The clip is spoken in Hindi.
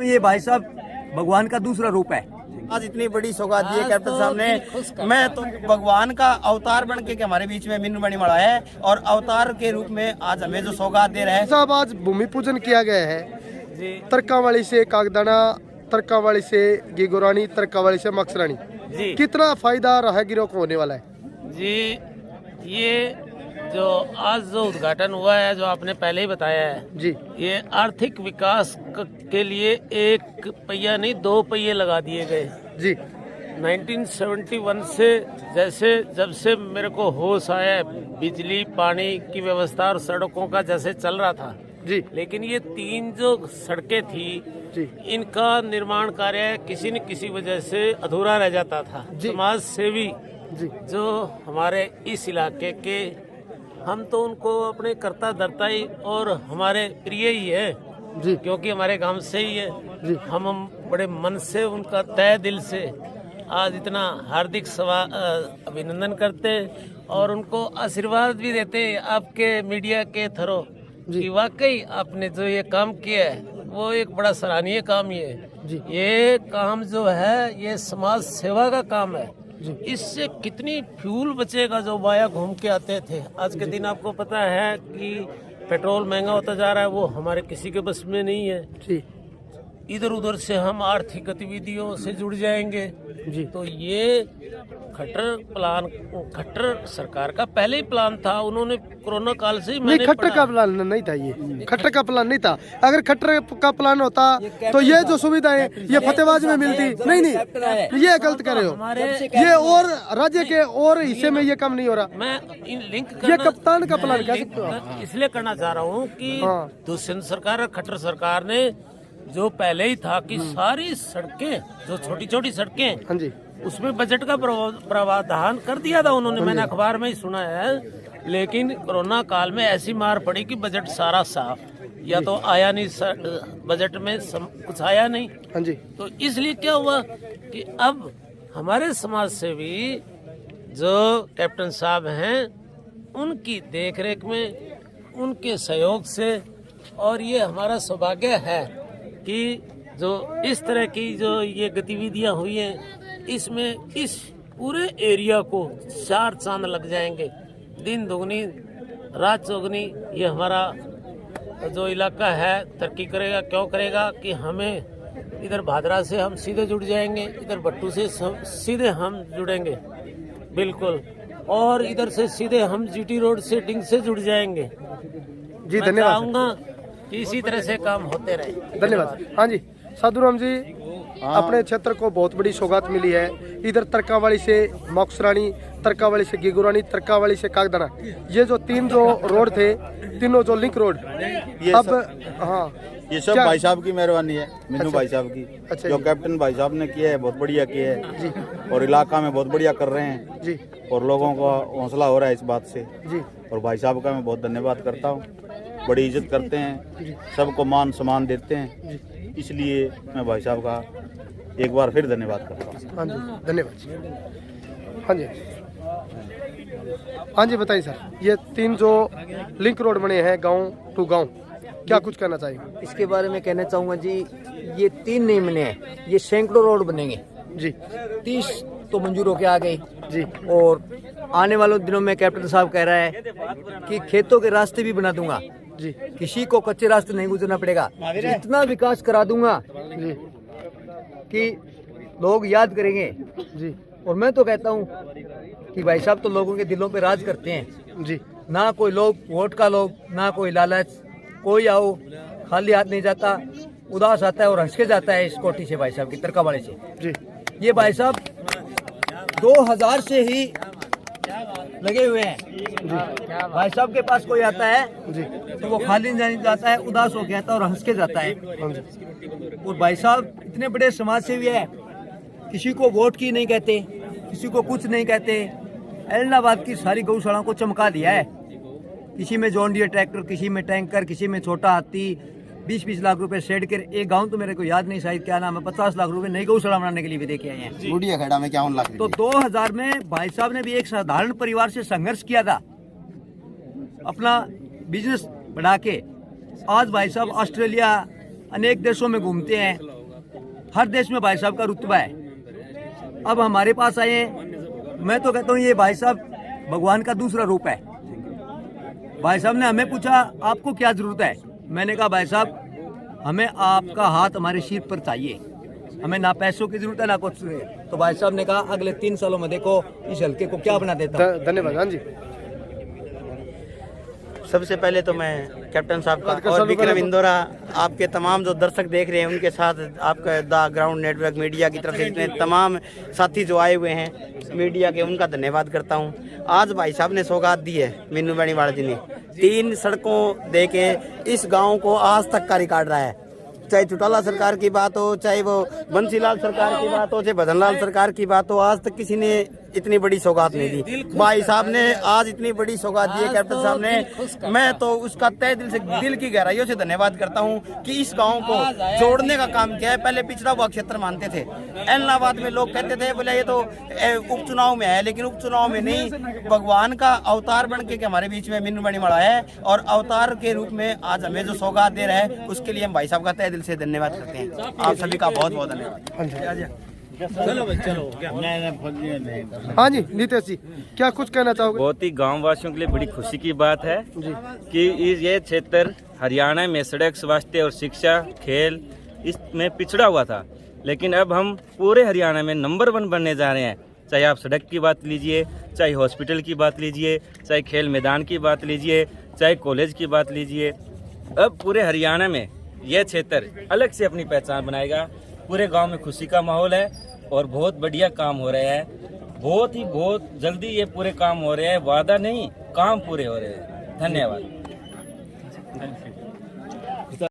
ये भाई साहब भगवान का दूसरा रूप है। आज इतनी बड़ी सौगात दी है कैप्टन साहब ने, मैं तो भगवान का अवतार बन के हमारे बीच में मिन्नू बनी मड़ा है और अवतार के रूप में आज हमें जो सौगात दे रहे हैं। साहब आज भूमि पूजन किया गया है तरकावाली से कागदाना, तरकावाली से गिगोरानी, तरकावाली से मक्सरानी। जी कितना फायदा राहगीरों को होने वाला है जी, ये जो आज जो उद्घाटन हुआ है, जो आपने पहले ही बताया है जी, ये आर्थिक विकास के लिए एक पहिया नहीं 2 पहिए लगा दिए गए जी 1971 से। जैसे जब से मेरे को होश आया है, बिजली पानी की व्यवस्था और सड़कों का जैसे चल रहा था जी लेकिन ये 3 जो सड़कें थी जी इनका निर्माण कार्य किसी न किसी वजह से अधूरा रह जाता था। जी। समाज सेवी जी जो हमारे इस इलाके के, हम तो उनको अपने कर्ता धर्ता ही और हमारे प्रिय ही है जी क्योंकि हमारे गांव से ही है। जी। हम बड़े मन से उनका तहे दिल से आज इतना हार्दिक अभिनंदन करते और उनको आशीर्वाद भी देते आपके मीडिया के थ्रू कि वाकई आपने जो ये काम किया है वो एक बड़ा सराहनीय काम ही है। जी। ये काम जो है ये समाज सेवा का काम है। इससे कितनी फ्यूल बचेगा जो वाया घूम के आते थे। आज के दिन आपको पता है कि पेट्रोल महंगा होता जा रहा है, वो हमारे किसी के बस में नहीं है। जी इधर उधर से हम आर्थिक गतिविधियों से जुड़ जाएंगे। जी तो ये खट्टर सरकार का पहले ही प्लान था। उन्होंने कोरोना काल से ही नहीं, खट्टर का प्लान नहीं था, ये खट्टर का प्लान नहीं था। अगर खट्टर का प्लान होता तो ये जो सुविधाएं ये फतेहबाद में मिलती नहीं, ये गलत कर रहे हो। ये और राज्य के और हिस्से में ये काम नहीं हो रहा। मैं इन लिंक ये कप्तान का प्लान कह सकते हो। इसलिए करना चाह रहा हूँ कि दुष्यंत सरकार और खट्टर सरकार ने जो पहले ही था कि सारी सड़कें जो छोटी छोटी सड़कें, हाँ जी, उसमें बजट का प्रावधान कर दिया था उन्होंने। मैंने अखबार में ही सुना है। लेकिन कोरोना काल में ऐसी मार पड़ी कि बजट सारा साफ, या तो आया नहीं बजट में कुछ आया नहीं। हाँ जी। तो इसलिए क्या हुआ कि अब हमारे समाज सेवी जो कैप्टन साहब हैं उनकी देखरेख में, उनके सहयोग से, और ये हमारा सौभाग्य है कि जो इस तरह की जो ये गतिविधियां हुई हैं इसमें इस पूरे एरिया को 4 चांद लग जाएंगे। दिन दुगनी रात चौगनी ये हमारा जो इलाका है तरक्की करेगा। क्यों करेगा कि हमें इधर भादरा से हम सीधे जुड़ जाएंगे, इधर भट्टू से सीधे हम जुड़ेंगे बिल्कुल, और इधर से सीधे हम जीटी रोड से डिंग से जुड़ जाएंगे। जी धन्यवाद। चाहूंगा कि इसी तरह से काम होते रहे। धन्यवाद। हाँ जी साधुराम जी, अपने क्षेत्र को बहुत बड़ी सौगात मिली है। इधर तरकावाली से मक्सरानी, तरकावाली से गिगुरानी, तरकावाली से कागदाना, ये जो 3 जो रोड थे, तीनों जो लिंक रोड अब हाँ ये सब भाई साहब की मेहरबानी है, मिन्नू भाई साहब की। अच्छा जो कैप्टन भाई साहब ने किया है बहुत बढ़िया किया है जी, और इलाका में बहुत बढ़िया कर रहे हैं जी, और लोगों का हौसला हो रहा है इस बात से जी। और भाई साहब का मैं बहुत धन्यवाद करता हूँ। बड़ी इज्जत करते हैं, सबको मान सम्मान देते हैं, इसलिए मैं भाई साहब का एक बार फिर धन्यवाद करता हूँ। हाँ जी धन्यवाद। हाँ जी हाँ जी बताइए सर, ये 3 जो लिंक रोड बने हैं गांव टू गांव, क्या कुछ कहना चाहिए इसके बारे में कहना चाहूँगा जी, ये 3 नहीं बने हैं, ये सैकड़ों रोड बनेंगे जी। 30 तो मंजूर होके आ गए जी, और आने वाले दिनों में कैप्टन साहब कह रहा है कि खेतों के रास्ते भी बना दूंगा जी, किसी को कच्चे रास्ते नहीं गुजरना पड़ेगा। इतना विकास करा दूंगा जी, कि लोग याद करेंगे। जी, और मैं तो कहता हूँ कि भाई साहब तो लोगों के दिलों पे राज करते हैं जी, ना। कोई लोग वोट का लोग, ना कोई लालच, कोई आओ खाली हाथ नहीं जाता, उदास आता है और हंस के जाता है इस कोठी से भाई साहब की तरकावाली से जी। ये भाई साहब 2000 से ही लगे हुए हैं। भाई साहब के पास कोई आता है जी, तो वो खाली नहीं जाता है, उदास हो गया था और हंस के जाता है। हाँ जी, और भाई साहब इतने बड़े समाज सेवी है, किसी को वोट की नहीं कहते, किसी को कुछ नहीं कहते। एलनाबाद की सारी गौशालाओं को चमका दिया है। किसी में जॉन डियर ट्रैक्टर, किसी में टैंकर, किसी में छोटा हाथी, 20-20 लाख रुपए सेड कर। एक गांव तो मेरे को याद नहीं, शायद क्या नाम है, 50 लाख रुपए नई गौशाला बनाने के लिए भी देके आए हैं। बूढ़िया खेड़ा में 51 लाख। तो 2000 में भाई साहब ने भी एक साधारण परिवार से संघर्ष किया था, अपना बिजनेस बढ़ा के। आज भाई साहब ऑस्ट्रेलिया, अनेक देशों में घूमते हैं, हर देश में भाई साहब का रुतबा है। अब हमारे पास आए हैं, मैं तो कहता हूँ ये भाई साहब भगवान का दूसरा रूप है। भाई साहब ने हमें पूछा आपको क्या जरूरत है, मैंने कहा भाई साहब हमें आपका हाथ हमारे सिर पर चाहिए, हमें ना पैसों की जरूरत है ना कुछ। तो भाई साहब ने कहा अगले 3 सालों में देखो इस हल्के को क्या बना देता हूं। धन्यवाद। हाँ जी, सबसे पहले तो मैं कैप्टन साहब का और विक्रम इंदौरा आपके तमाम जो दर्शक देख रहे हैं उनके साथ आपका द ग्राउंड नेटवर्क मीडिया की तरफ से जितने तमाम साथी जो आए हुए हैं मीडिया के, उनका धन्यवाद करता हूं। आज भाई साहब ने सौगात दी है मीनू बेनीवाल जी ने, 3 सड़कों दे के इस गांव को आज तक का रिकॉर्ड रहा है। चाहे चौटाला सरकार की बात हो, चाहे वो बंसीलाल सरकार की बात हो, चाहे भजनलाल सरकार की बात हो, आज तक किसी ने इतनी बड़ी सौगात नहीं दी। भाई साहब ने आज इतनी बड़ी सौगात दी है कैप्टन साहब ने, मैं तो उसका तहे दिल से, दिल की गहराइयों से धन्यवाद करता हूं कि इस गांव को जोड़ने का काम किया है। पहले पिछड़ा हुआ क्षेत्र मानते थे, ऐलनाबाद में लोग कहते थे बोले ये तो उपचुनाव में है, लेकिन उपचुनाव में नहीं, भगवान का अवतार बन के हमारे बीच में मीनू बेनीवाल है और अवतार के रूप में आज हमें जो सौगात दे रहे हैं उसके लिए हम भाई साहब का तहे दिल से धन्यवाद करते हैं। आप सभी का बहुत बहुत धन्यवाद। चलो भाई चलो। हाँ जी, नीतीश जी क्या कुछ कहना चाहोगे? बहुत ही गांव वासियों के लिए बड़ी खुशी की बात है कि ये क्षेत्र हरियाणा में सड़क, स्वास्थ्य और शिक्षा, खेल इसमें पिछड़ा हुआ था, लेकिन अब हम पूरे हरियाणा में नंबर 1 बनने जा रहे हैं। चाहे आप सड़क की बात लीजिए, चाहे हॉस्पिटल की बात लीजिए, चाहे खेल मैदान की बात लीजिए, चाहे कॉलेज की बात लीजिए, अब पूरे हरियाणा में यह क्षेत्र अलग से अपनी पहचान बनाएगा। पूरे गांव में खुशी का माहौल है और बहुत बढ़िया काम हो रहे हैं। बहुत जल्दी ये पूरे काम हो रहे हैं, वादा नहीं काम पूरे हो रहे हैं। धन्यवाद।